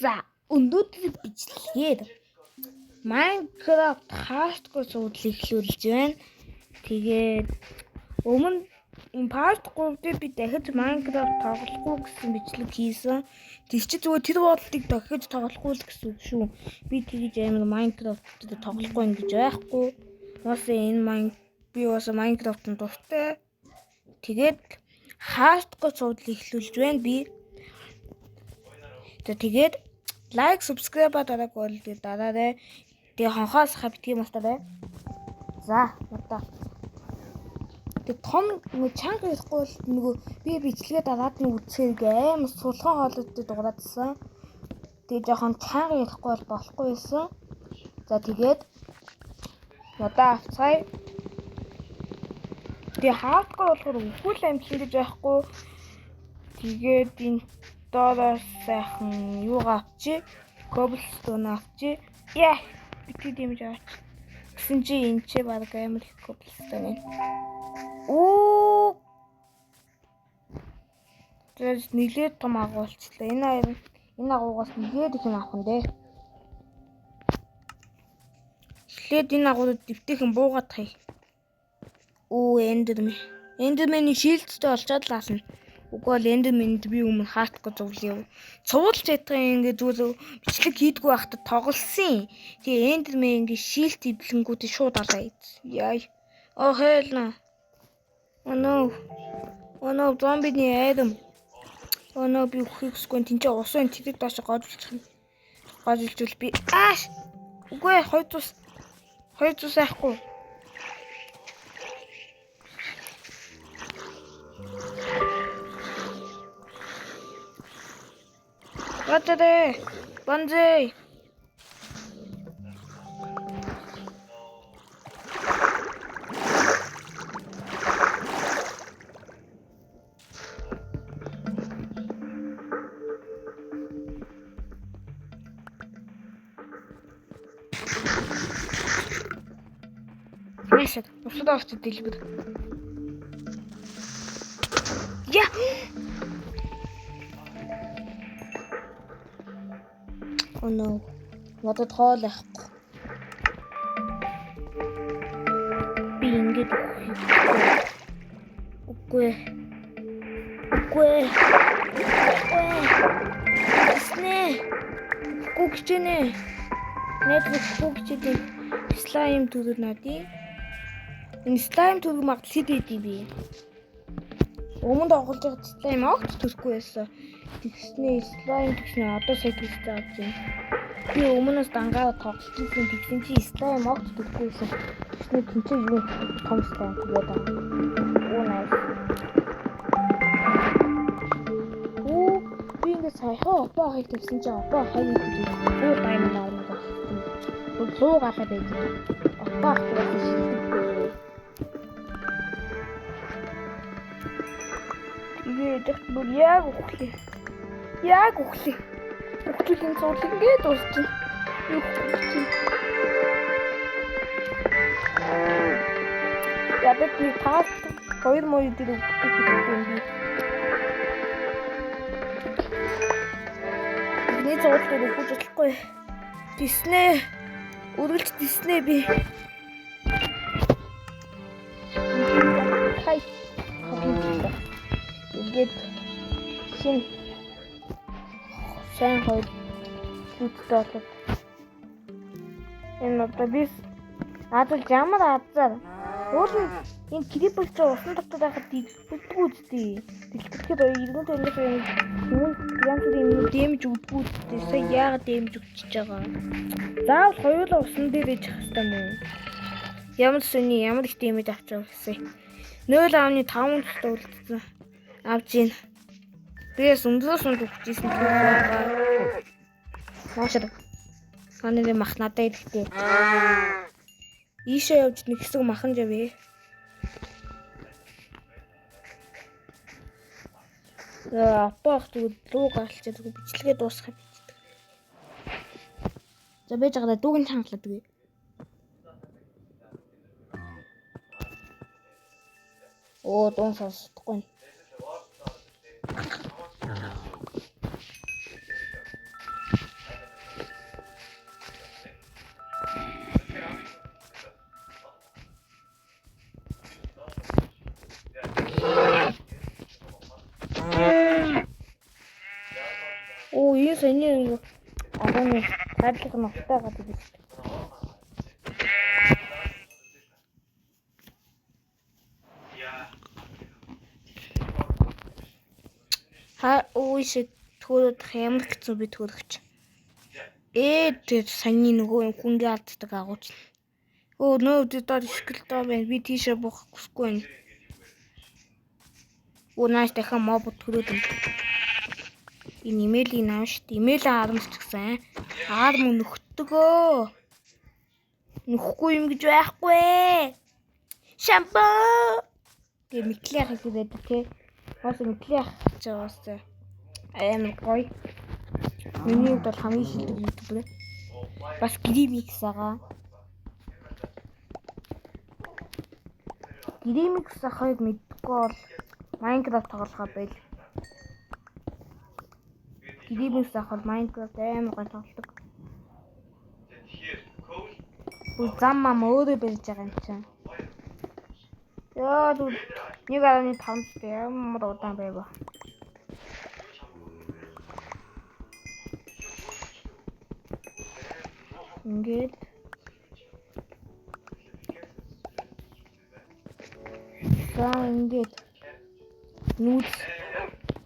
За өнөөдөр бичлэгээр Minecraft hardcore суудлыг эхлүүлж байна. Тэгээд өмнө part 3 дээр би дахиж Minecraft тоглохгүй гэсэн бичлэг хийсэн. Тэр чи зүгээр тэр бодлыг дахиж тоглохгүй л гэсэн үг шүү. Би тэгж амар Minecraft дээр тоглохгүй ингэж байхгүй. Уусаа энэ би уусаа Minecraft-ын дуртай. Тэгээд hardcore суудлыг эхлүүлж байна би. Тэгээд лайк, subscribe дараагүй бол дараарай. Тэгээ хонхоос хавтгий мастарай. За, одоо. Тэгээ том чанга ирэхгүй бол нөгөө би бичлэгээ дараад нь үзэхэрэг амар сулхан хоолойтой дугараадсан. Тэгээ жоохон чанга ирэхгүй бол болохгүй байсан. За тэгээд одоо авцгаая. Тэгээ хардкор болохоор үхэл амжилт гэж байхгүй. Тэгээд энэ доороос сайхан юугаа авчи, cobblestone авчи. Яа, битгий дэмж авч. Гэсэн чи энэ ч баг амар их cobblestone. Оо. Тэс нилээд том агуулчлаа. Энэ агуугаас нилээд их юм авах нь дээ. Эхлээд энэ агуудад дэвтэйхэн буугаад хай. Оо, Enderman-ийн шилдтэй олчоод лаасна. Угүй л Enderman-д би өмнө хардкор зовлоо. Цувуулж ятган ингээ зүгээр бичлэг хийдгүү байхдаа тоглосон. Тэгээ Enderman ингээ шилд идэлэнгүүтээ шууд алаа ийц. Яй. Oh hell no. Oh no, зомбиний айдам. Oh no, би үхчихгүй тэнцээ усан тэдэг доош гожуулчих. Гожуулжул би. Ааш. Үгүй 200 айхгүй. Gatade, Banzai. Месяц, сюда что ты любишь? Я. Oh no. Надад хоол яахгүй. Би ингэж үгүй. Снэ. Гүгчэнэ. Network гүгчэдэ. Slime төрөл надий. Энэ slime төрөл магадгүй дэдий би. Өмнөд оголж байгаа slime огт төрөхгүй байсан. Тэгснээ slime тэгснээ одоо сая тэгж авч байна. Би өмнөөс дангаа тоглолцсон тэгсэн чи slime огт төрөхгүйсэн. Тэгснээ тэнцээ юу том slime тэгээд аа. Оо nice. Оо би ингэ саяхан опоо хай тэгсэн чи опоо хай гэдэг. Оо diamond авна гэсэн. Луу галаа байж. Опоо хай шилдэг. Тэгээд бүр яг үхлээ. Үхлийн цуудлыг ингээд дуусчих. Юу хийчих. Ядад би таас 2 мөр дээр үхчих юм би. Нэг цуудлыг үхэж болохгүй. Диснэ. Үргэлж диснэ би. Хай. Ингээд шин сайн хойд зүттэй болоод энэ одоо би надад ямар азар өөр энэ крипер ч усан дотор байхад дэгддэг үстэй дэлгэхэд иргэн тэнээс юм грамчрын дэмж өгдөггүй үстэй сая яагаад дэмж өгчөж байгаа заавал хоёулаа усан дээр ээж ах хэвээр мөн ямар сони ямар их дэмж авч байгаа гэсэн 0.5 төгтөө үлдсэн авч ийн бээс өндрөөс нь өгчээсэн байгаа. Наашаа. Санаа мах надад ирэхтэй. Ийшээ явж нэг хэсэг махан жавэ. Апаах тэгвэл луу галчаад бичлэгээ дуусгах бичдэг. За байж байгаа дүүгийн хангалаад үгүй. Оо дуун сонсохгүй. Оо энэ саний агуу цаадлах нь ухтаа гадаг биш. Ууш төрөд ямар хэцүү би төрөгч. Тэр саний нөгөө хүнгээ алддаг агууч. Нөө доор скелтон байна. Би тийшээ буух хүсэхгүй байна. Нааш дахин моб төрөөд юм. Энэ имэйлийн наам шүү дээ. Имэйл харамч гэсэн. Аар мөн нөхдөгөө. Нөхгүй юм гэж байхгүй. Шампуу. Гэ мэтлэх хийгээд тий. Бас мэтлэх гэж байгаа. Амар гоё. Миний хувьд бол хамгийн шилдэг ютубер. Бас гримикс байгаа. Гримикс ахыг мэдгүй бол Майнкрафт тоглохоо байл. Гримикс ах бол Майнкрафт амар гоё тоглодог. Зам мам өөрөө барьж байгаа юм чинь. Яа 1.5 ямар удаан байв. Ингээд ингээд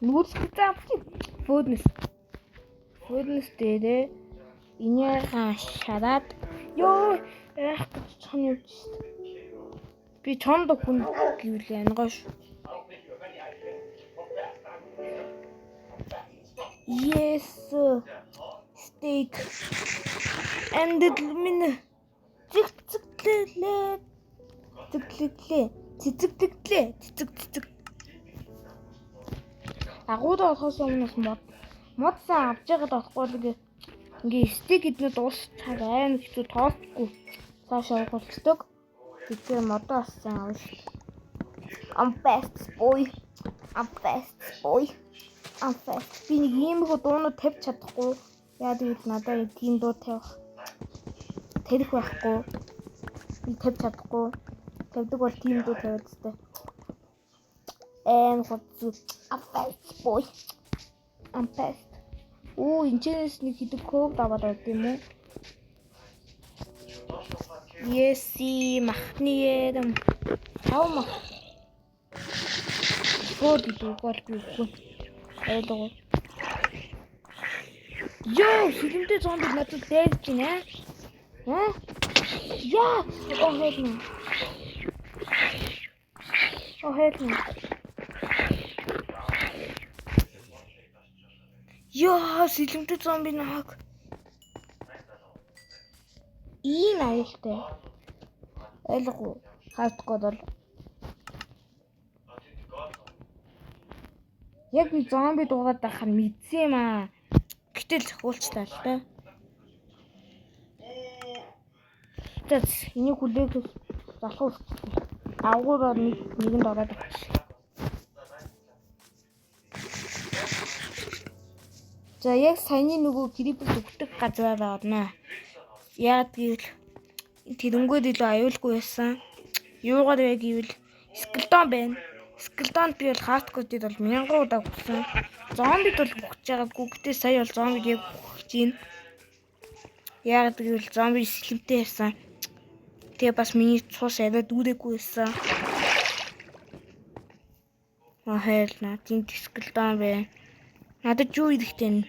нүүц гэж фөднэс дээр инээхан шараад ёо гэж чон явж шít. Би чонд хүн гэвэл янгоош. Yes steak and min цэцэглээ. Агуудаа болохоос өмнө модсан авч яагаад болохгүй л ингээ стик эднүүд дуусчаад айн хэцүү тоолхгүй цаашаа болцдог. Тэгэхээр модоо ассан авна шүү. I'm fast boy. Би нэг ийм их дуунууд тавьж чадахгүй. Яа тэгвэл надад тийм дуу тавих байхгүй. Би тавьж чадахгүй. Тавьдаг бол тийм дуу тавиад тест. I'm fast boy. Энэчнээс нэг хэдэг код аваад байт юм уу? Еси махниерам. Таuma. Код дүүгэл гүн. Ойлгоо. Ёо, хилэмтэй зомби надад дайрч байна. Яа, help me. Ёо, хилэмтэй зомби наг. Ийм аюултай. Ойлгоо. Хардкод бол яг би зомби дуугаад байх нь мэдсэн юм аа. Гэтэл уулчлаа л да. Тэс энийг хүлээх залхуу үлдсэн. Агуугаар нэгэнд ороод авчих. За яг саяны нөгөө грипс өгдөг газраараа орно. Яагаад гэвэл тэрнгүүд илүү аюулгүй байсан. Юугаар вэ гэвэл скелтон байна. Скелтонд би бол хардкодд бол 1000 удаа хүрсэн. Зомбид бол хүрч байгаагүй. Гэтэ сая бол зомбид яг хүрч байна. Яагаад гэвэл зомби сэлэмтэй байсан. Тэгээ бас миний цус арай дүүрээгүй байсан. Хайлна. Тийм скелтон байна. Надад юу ирэхтэй нь?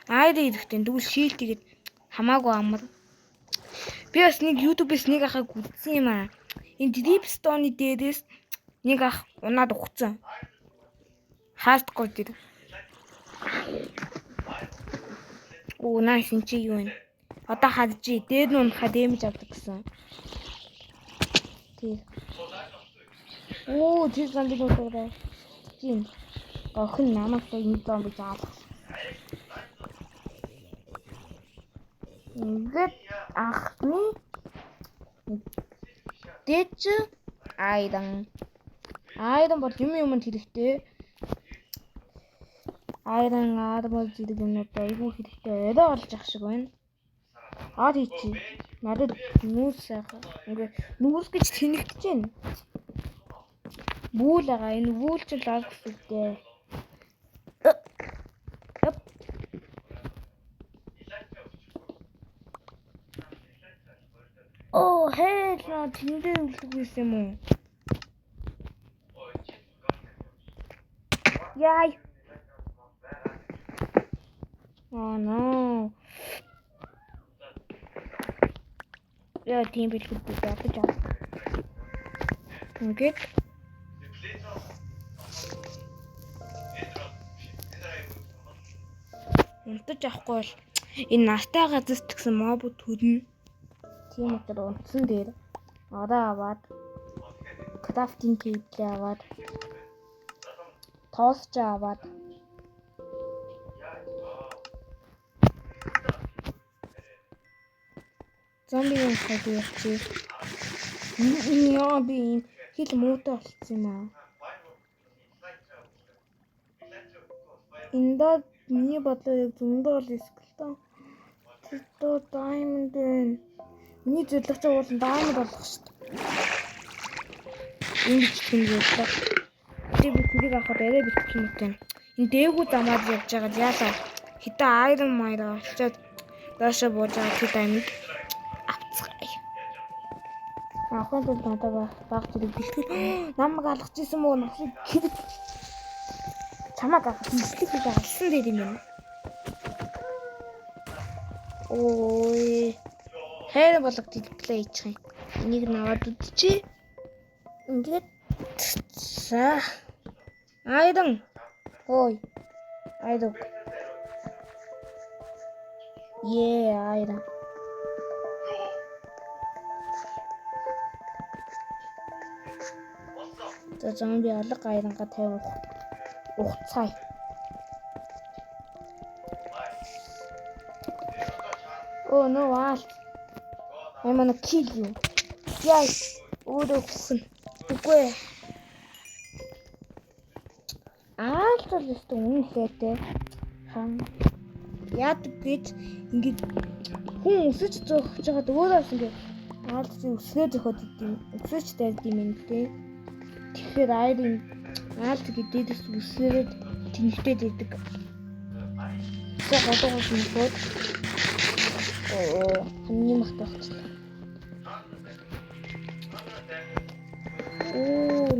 Айда ирэхтэй. Тэгвэл шилд игээд хамаагүй амар. Би бас нэг YouTube-с нэг ахыг үзсэн юм аа. Энэ Dripstone-ы дээрээс нэг ах унаад ухцсан. Хардкор дээр. Nice энэ чи юу вэ? Одоо харж дээр нь унахад дэмэж авдаг гэсэн. Тий. Тэр зомби дуудаа. Тийм. Охин намайг энэ зомби заалах. Ингээд ахны дэч айдан бол юмд хэрэгтэй. Айдан бол зэрэг юмнууд айгүй хэрэгтэй. Орой олж ах шиг байна. Хийчи. Надад нүүс сайхан. Ингээд нүүс гэж тэнэгдэж байна. Бүүл байгаа. Энэ бүүл ч л алгасдээ. Хээ тэндээ үлдэх байсан юм уу? Яй. Oh no. Ja, тийм билгүй гэж байна. Ингээд унтаж авахгүй бол энэ настай газарт гэсэн мобууд төрнө. Тийм учраас унтсан дээр ороо аваад крафтинг хийлээ аваад тоосч аваад зомбигийн хад явчих. Яа би хил муутай болчихсон юм аа. Эндээ миний бодлоор яг зөндөө бол скелетон. Тэр diamond байна. Миний зөвлөгч уулын diamond болох шүү дээ. Ингэж тийм байлаа. Тэр би тэрийг авахд арай битгэх юм байна. Энэ дээгүү замаад явж байгаа яалаа. Хитэ iron mine олцоод доошоо бууж байгаа тэр diamond авцгаая. Ахын тул надаа баг зэрэг бэлтгэл намайг алгаж исэн мөн нөхрийг хэрэг чамаг авах бэлтгэл хийж алсан дээр юм байна. Ой. Хайр болог дэлгэлээ хийчих юм. Энийг наваад үдчихье. Ингээд за. Айдан. Ой. Айдан. Айдан. За зомби алга айранга тавих ухцай. Oh no, I'm gonna kill you. Yes. Өөрөөхсөн. Үгүй. Аалтал өстө үнэлээтэй. Хан. Яад гэж ингэж хүн өсөж зөөгч жагаад өөрөөс ингэ аалтын өснөө зөхөд идэв. Өсөж тайлд юм энэ тий. Тэгэхээр айрын аалт гэдээс үсрээд тэнхтэй дэдэг. За годоогоос нөхөд. Ханьны махтагчлаа.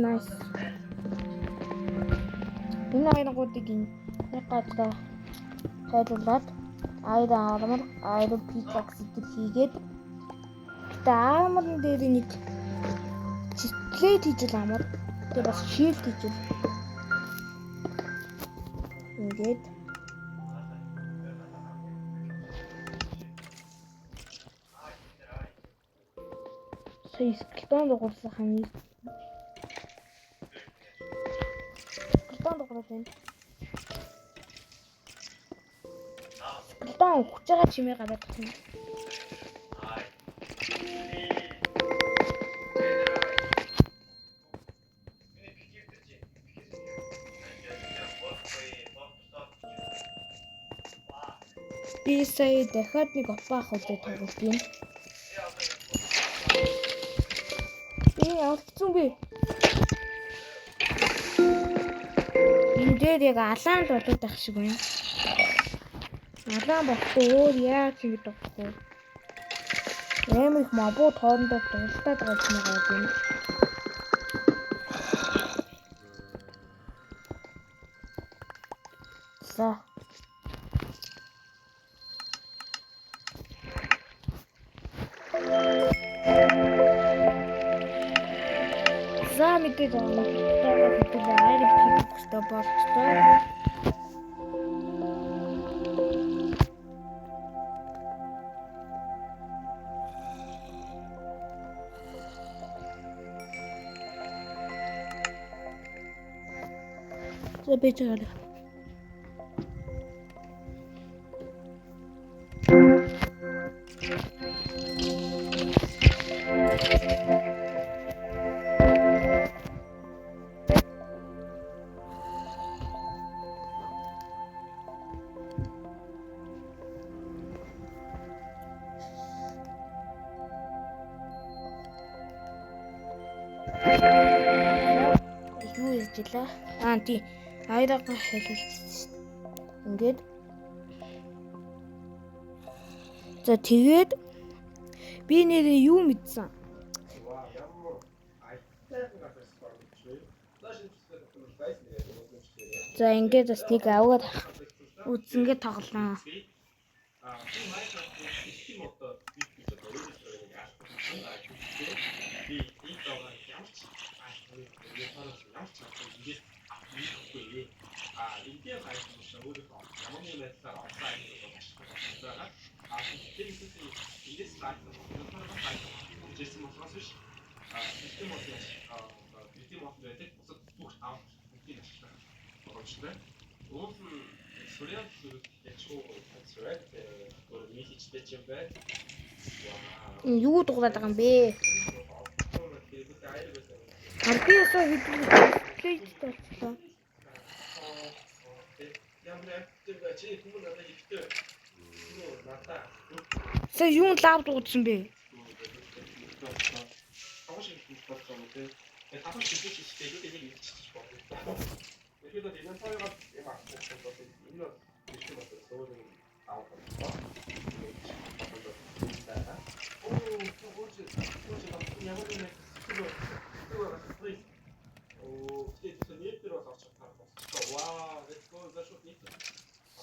Nice. Энэ айргуудыг нэг гадаа хайрлаад айрын пиццакс идэл хийгээд даамрын дээр нэг читлээд хийжэл амар. Тэгээ бас шилд хийжэл. Ингээд скелетон дуурсан хань. Скелетон дуурсан. Скелетон ухаж байгаа чимээ гадаад тань. Би сая дахиад нэг опаах үлдээ тоглож байна. Алдсан би. Энэ дээр яг алаанд болоод байх шиг байна. Алаан болохгүй өөр яаж ингэж болохгүй. Ийм их мобууд хоорондоо дуулаад байгаа юм байна. За. За мэдээ даа. Тэгээд айрын пикстэй болчихлоо. За бэжээ. Юу яжлаа? Тийм. Айрага хэлүүлсэн. Ингээд. За тэгээд би нэрээ юу мэдсэн? За ингээд бас нэг аваад үзэнгээ тоглоно. Юу дуурайд байгаа юм бэ? Би ясаа хийдэж болчихлоо. Сая юу лав дуудсан бэ?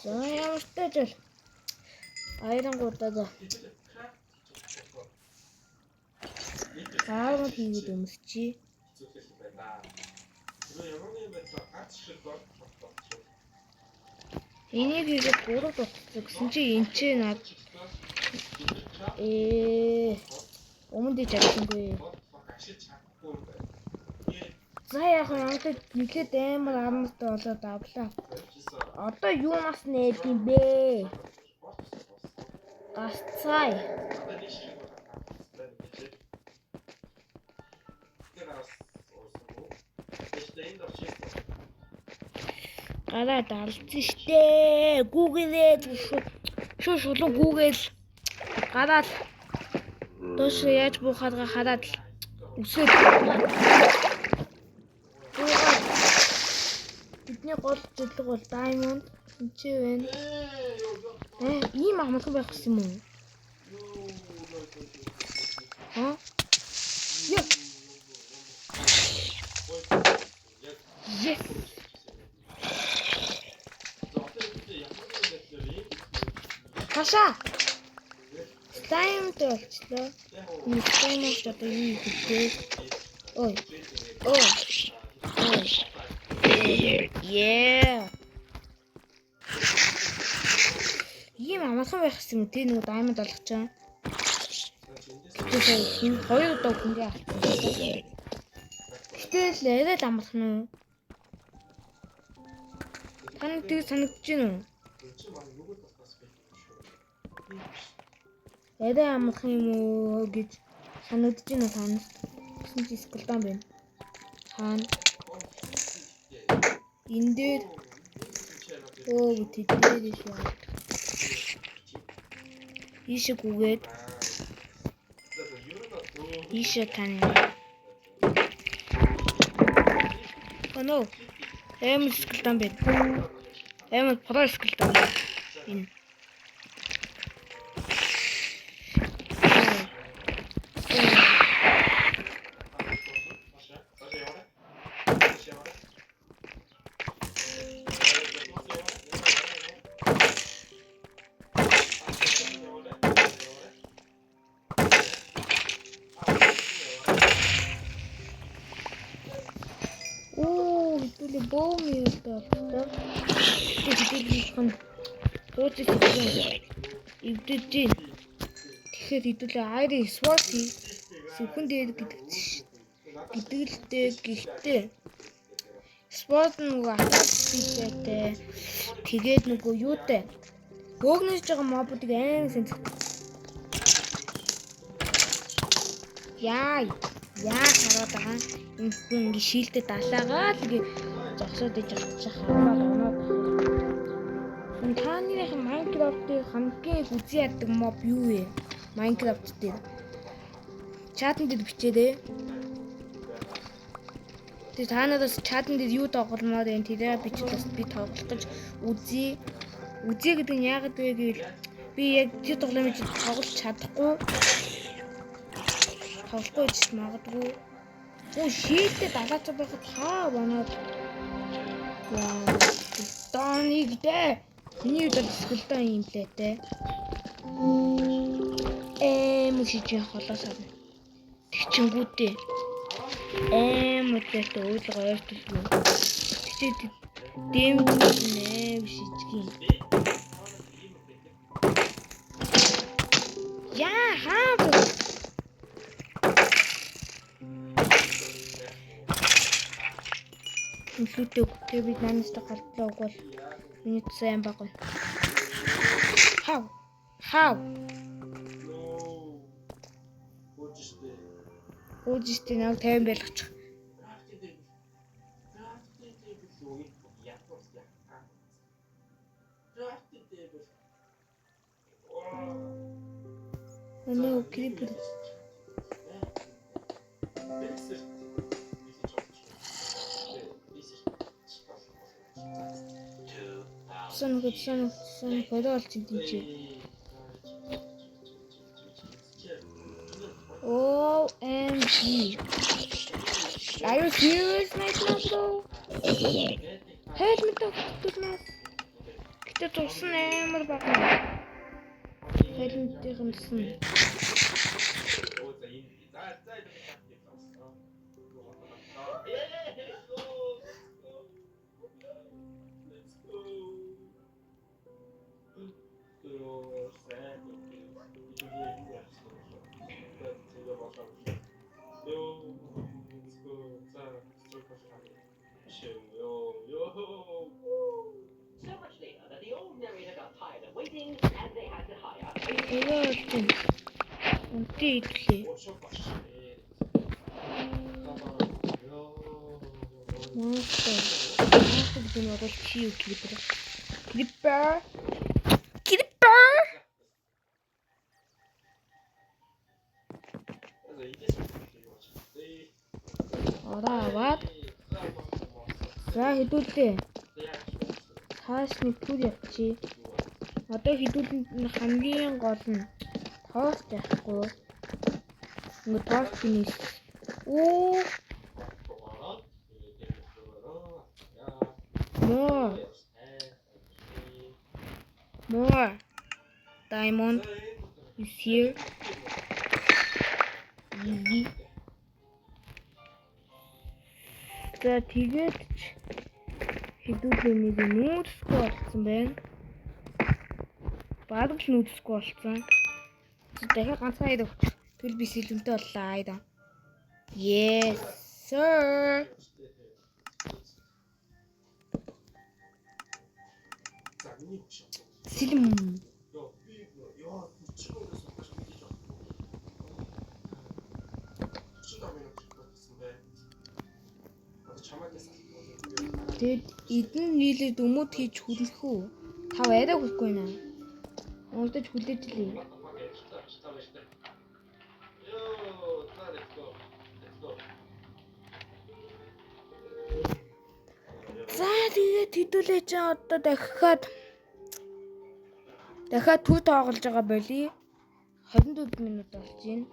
За ямар ч тааж айрангуудаа Аагаад хийгээд өмсчи. Энийг хийгээд 3 дууссан гэсэн чи энэ ч над өмнөд чадсангүй. За яг хамт нэлээд амар амартай болоод авлаа. Одоо юунаас нээд юм бэ? Гаццай. Гараа дарлцсан штэ. Гүүгээрээ шулуун гүүгээл гараад доош яаж буухаад хараад үсээд бидний гол зөвлөг бол diamond чи вэ? Ийм амархан байх гэсэн юм уу? Yes. Хаша. Slime болчихлоо. Энэ slime ч одоо юу хийх вэ? Ой. Yeah. Ийм амархан байх гэсэн юм тий нөгөө diamond олох чам. Тэгэхээр хоёр удаа хүнгээ авчихсан. Гэтэл арай л амархан уу? Тань тэг санагдаж байна уу? Арай амархан юм уу гэж санагдаж байна танаас. Гэсэн чи скелтон байна. Хаана? Энэ дээр тэдээр шүү. Ишиг үгээд ишиг тань. Оно. Эмэл скелтон байна. Эмэл про скелтон. Энэ. Бомб юутай. Тэгэхээр хэдүүлээ айрын свати сүхэн дээр гэдэгтэй гэхдээ спорт нөгөө атактэй тэгээд нөгөө юутай бөөгнөж байгаа мобуудыг айн сэнцэх. Яа хараад байгаа. Ингээ шилдэд далаагаа л ингээ зогсоод иж хаваад. Тааны Minecraft-ийн хамгийн үзий яддаг моб юу вэ? Minecraft дээр. Чатан дээр бичээрэй. Тэгээ таанаас чатан дээр юу тогломоор энэ тэрэ бичлээс би тоглох гэж үзье. Үзье гэдэг нь яагаад вэ гэвэл би яг тэр тоглоомыг тоглож чадахгүй. Тоглохгүй ч магадгүй. Шийдээ далаацаа байхад хаа банаад. Вау. Стоник дээ. Миний удаа скултаа юм лээ дээ. Мөшиж холоос авна. Тэгчингүүтээ. Мөтөд өөдлөгөө ойртолгүй. Тэгчээ дэмжнэ бишижгийн. Яа хаа. Инфлютэг тэгээ бид наанастай галтлаа угвал миний сайн баг. Хав. Үжистэй нэг 50 байлгачих. Өнөө крипер. Сон бодоол чинь тийч. OMG. Are you serious, my bro? Help me talk to us. Kita tulsan амар багна. Хэлмтэй хэмсэн. Унти итлээ. Монстер гэнэ бол чи юу клипер. Ороод. За хэдүүлээ. Хаас нэг түр явчих. Одоо хэдүүлэнд хамгийн гол нь тоос байхгүй. Ингээд тоос финиш. More diamond is here. Easy. За тэгээд хэдүүлээ нэг нүүдсгүй болсон байна. Баадал нүүдсгүй болсон. Дахиад ганцхан хайд өгч. Тэгэл би сэлэмтэй боллоо хайда. Yes sir. Сэлэм. Тэгэд эдэн нийлээд өмөд хийж хүлэх үү? Тав арай хүлэхгүй наа. Өөдөж хүлээж лээ. За тэгээд хэдүүлээ чи одоо дахиад түр тоглож байгаа болий. 24 минут болж байна.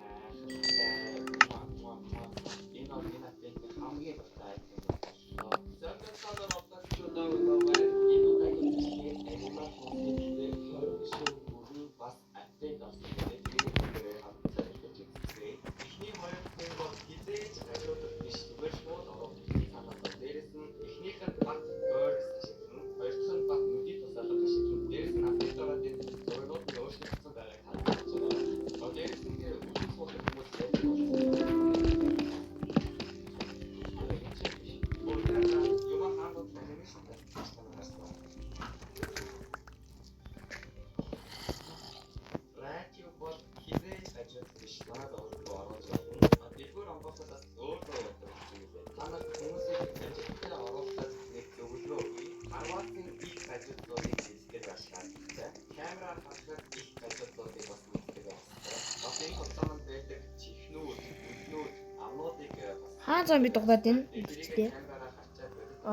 Хаан зомби дугадаад байна үсттэй.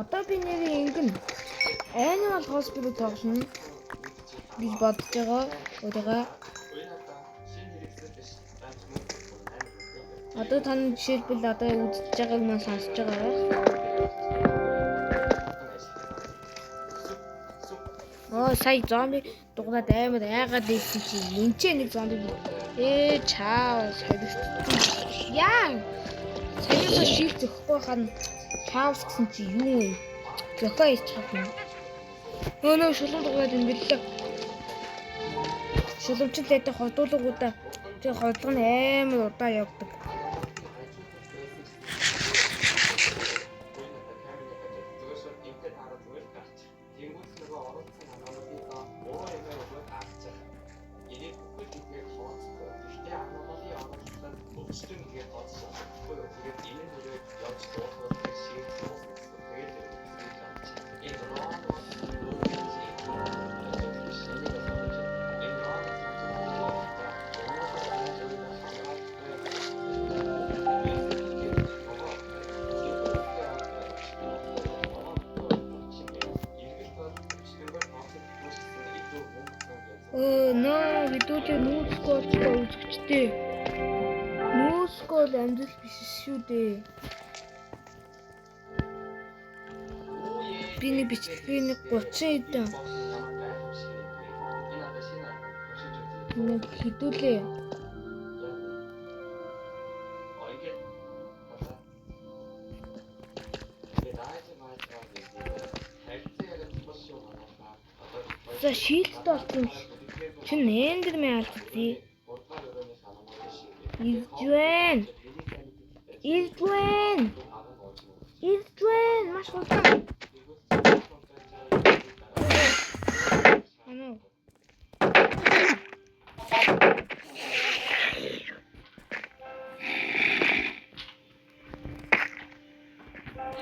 Одоо би нэрээ ингэн Animal Hospital тоглоно гэж бодож байгаа. Өөрийгөө одоо тань жишээлбэл одоо үзэж байгааг маань сонсож байгаа байх. сая зомби дугнаад амар айгаад байсан чи энэ ч нэг зомби чаа солигдсон. Яа. Саяхан шил зөхгүй хана чаавс гэсэн чи юу вэ? Зөхөө ич чадна. Нөө шулуун дугнаад ингэлээ. Шулуунчтай ходуулгуудаа тэг ходлого нь амар удаа явдаг. Нөө видео нүүскол үзэгчтэй. Нүүскол амжилт биш шүү дээ. Би нэг бичлэгийг 30 хэдэн. Нэг хідүүлээ. За шилт болсон. Чи эндэрмээ алдчих. Ирдвэн маш хурдан.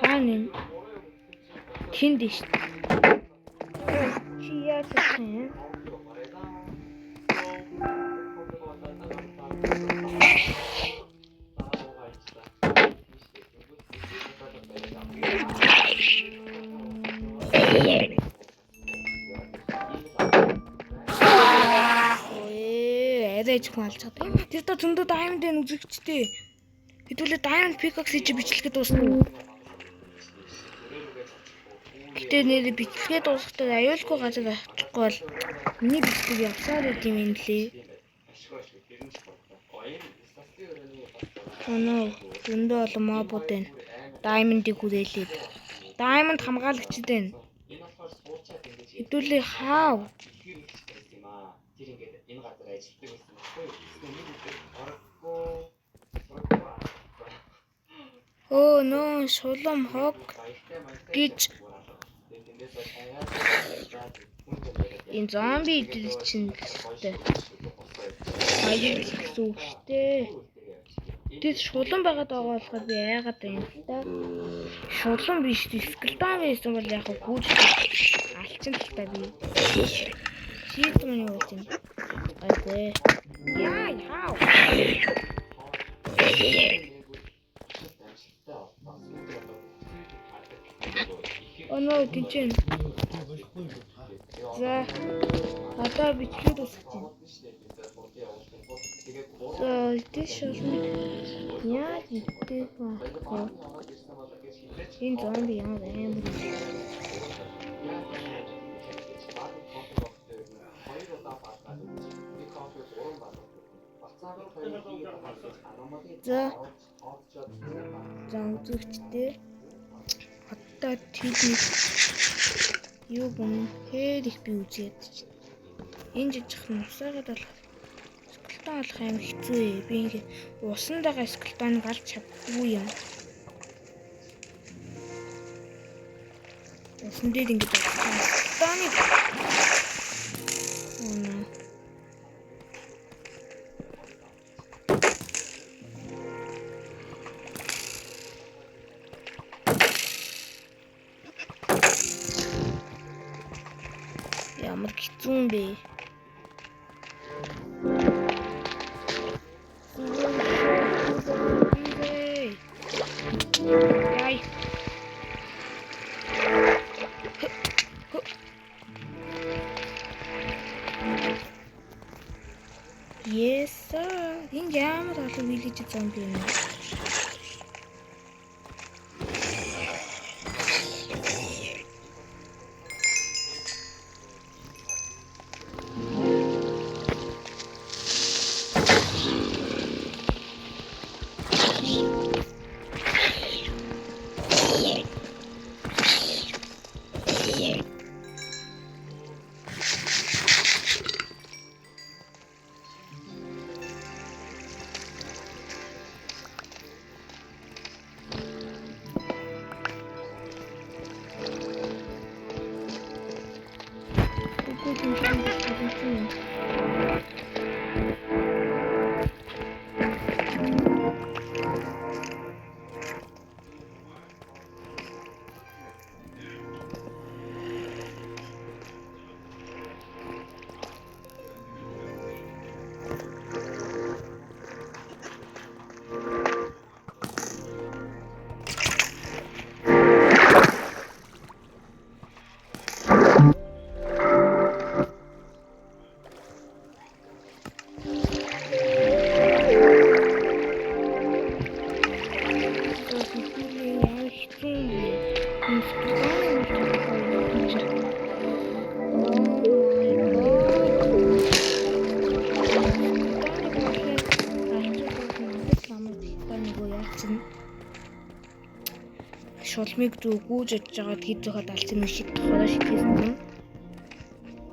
Хаанын тэнд шүү. Чи яасан? Арайч хүн алж байгаа. Тэр та зөндөө даймонд энэ үзэгчтэй. Хэдүүлээ даймонд пикакс чи бичлэхэд дуусна. Гэтэ нэр бичлэгээд дуусахтаа аюулгүй газар авчихгүй бол миний бичлэг явсаар идэм юм лээ. Зөндөө олон мобууд байна. Даймондыг хүрээлээд. Даймонд хамгаалагчд байна. Хэдүүлээ хаа. Нөө шулам хог гэж энэ зомби чинь гэдэг. Аяг гэсэн үг шүү дээ. Тэр шулан байгаад байгаа болохоор би айгаад байна л да. Шулан биш скелтон байсан бол яг гүйж алчин л та би. Шийдвэр юу вэ? Айгүй. Яа. Нөө тэнцэн. За. Одоо бичлэг дуусгаж байна. За, тийш яа гэдэг вэ? Энэ зомби ямар юм бэ? За үзэгчтэй одоо тийм юу гэн хээр их би үзээд чинь энэ жижигхэн усаагаад болох скелтон олох юм хэцүү ээ. Би ингээ усан дагаа скелтоныг алж чаддгүй юм. Усан дээр ингээ скелтоныг ямар хэцүү юм бэ? Yes, энэ ямар олон village зомби юм. шулмыг зүг гүйж очиж байгаа хэд зөхөд алцсан юм шиг тохиолоо шитгэсэн юм.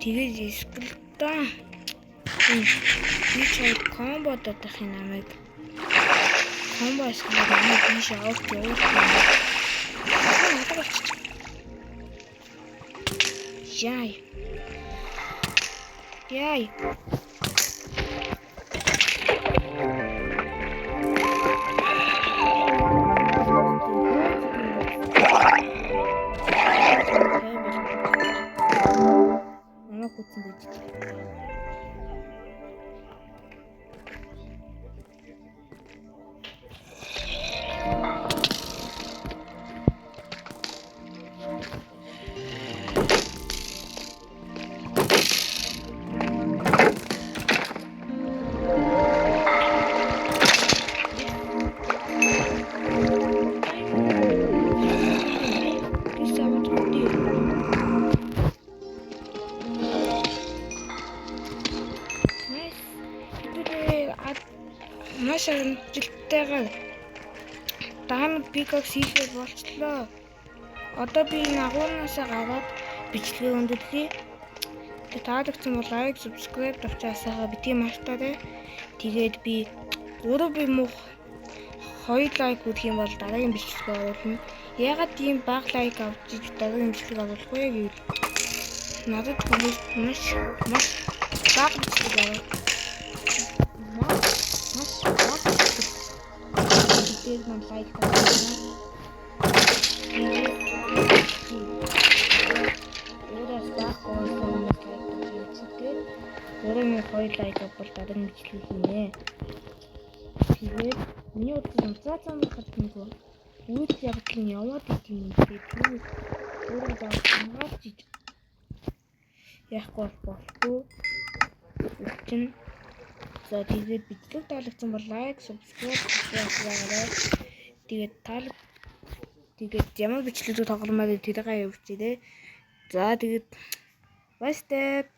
Тэгээд скелта би чой комбо татах юм намайг. Комбо скелта намайг биш авах явуулах юм. Яй. Маш амжилттайгаар Diamond Pickaxe хийх болчлоо. Одоо би агуунаасаа гараад бичлэгээ өндөрлөе. Таалагдсан бол лайк, subscribe тавьчаасаа битгий мартаарай. Тэгээд би 3 муу 2 лайк өгөх юм бол дараагийн бичлэгээ оруулна. Ягаад ийм бага лайк авчиж дараагийн бичлэгээ оруулах вэ гэвэл надад хүмүүс маш бага бичлэгээ авах. Тэгээд мань лайк тавьчихна. Өөрөөр хоёр лайк авбал дараагийн бичлэг хийнэ. Тэгээд миний удаа цаацаан хатнаггүй. Үйл явдал нь яваад идэв юм. Тэгээд өөрөө заавал хийж яахгүй болохгүй. Үчин. За тэгээд бичлэг таалагдсан бол лайк, subscribe хийгээрэй. Тэгээд ямар бичлэгүүд тогломоор тэргээ явуулчихъя. За тэгээд баяртай.